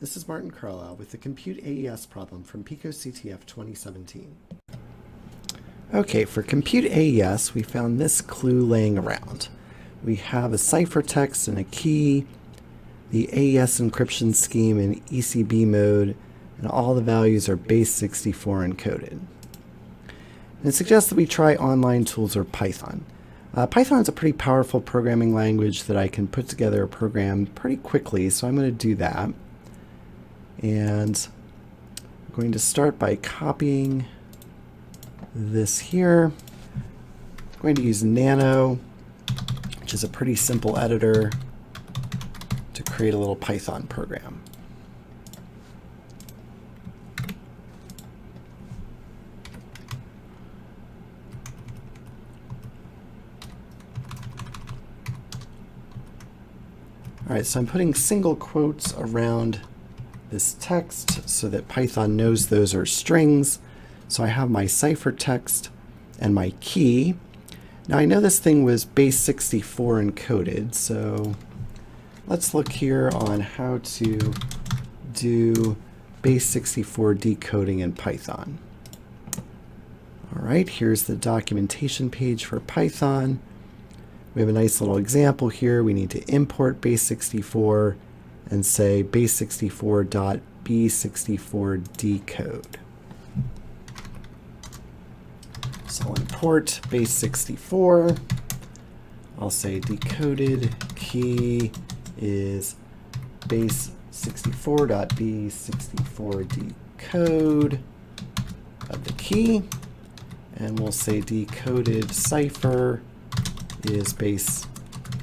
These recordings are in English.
This is Martin Carlisle with the computeAES problem from pico2017 2017. Okay, for computeAES, we found this clue laying around. We have a ciphertext and a key, the AES encryption scheme in ECB mode, and all the values are base 64 encoded. And it suggests that we try online tools or Python. Python is a pretty powerful programming language that I can put together a program pretty quickly, so I'm going to do that. And I'm going to start by copying this here. I'm going to use Nano, which is a pretty simple editor, to create a little Python program. All right, so I'm putting single quotes around this text so that Python knows those are strings. So I have my ciphertext and my key. Now I know this thing was base 64 encoded, so let's look here on how to do base 64 decoding in Python. All right, here's the documentation page for Python. We have a nice little example here. We need to import base 64 and say base64.b64 decode. So I'll import base 64. I'll say decoded key is base 64.b64 decode of the key. And we'll say decoded cipher is base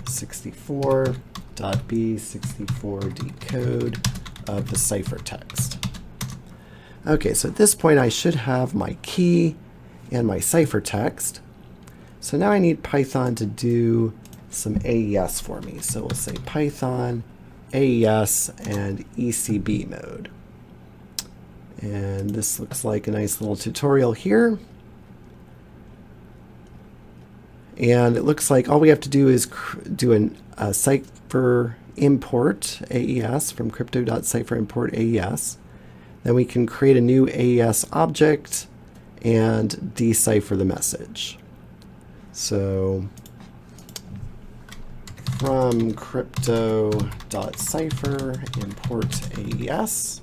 64.b64 decode of the ciphertext. Okay, so at this point I should have my key and my ciphertext. So now I need Python to do some AES for me. So we'll say Python AES and ECB mode. And this looks like a nice little tutorial here. And it looks like all we have to do is do a cipher import AES from crypto.cipher import AES. Then we can create a new AES object and decipher the message. So from crypto.cipher import AES.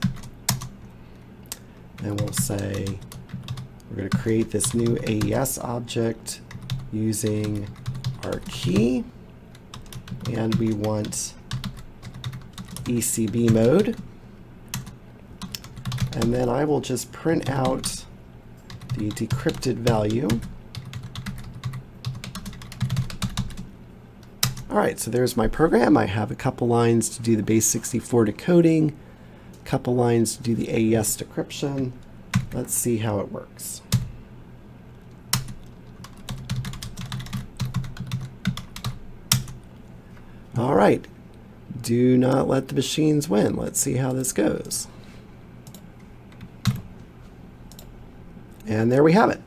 And we'll say we're going to create this new AES object using our key, and we want ECB mode. And then I will just print out the decrypted value. All right, so there's my program. I have a couple lines to do the base 64 decoding, a couple lines to do the AES decryption. Let's see how it works. All right, do not let the machines win. Let's see how this goes. And there we have it.